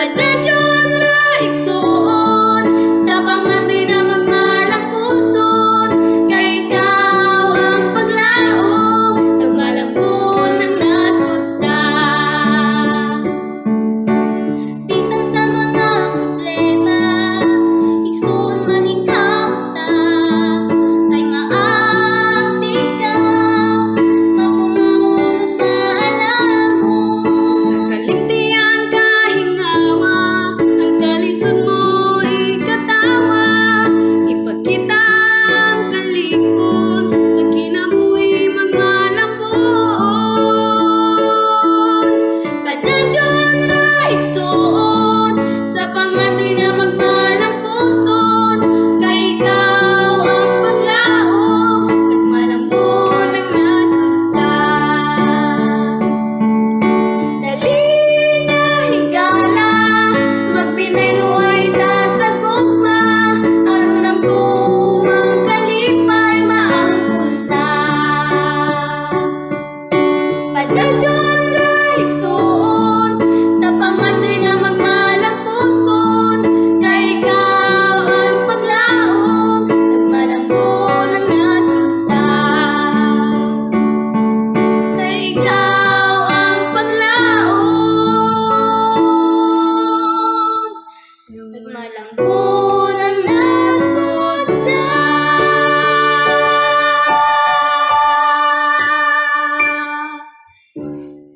Padadyon na igsoon sa pangati na magmalang puson, kay ikaw ang paglaom ng malagkon ng nasunda. Bisan sa mga problema, igsoon man ikaw ta, kay maabdi ikaw, mapungulog maalamon. Sa kaligtian kahingawa, ang kalisod mo ikatawa, ipagkita ang kalikot, sa kinabuhi magmalambon. Padadyon na igsoon sa pangati na magmalang puson, kay ikaw ang paglaom nagmalambon ng nasunda. Dali nga higala, magpinayluay ta sa gugma, aron ang tumang kalipay maangkon ta. Padadyon na igsoon sa pangati na magmalang puson, kay ikaw ang paglaom nagmalambon ng nasunda. Kay ikaw ang paglaom nagmalambon ng nasunda.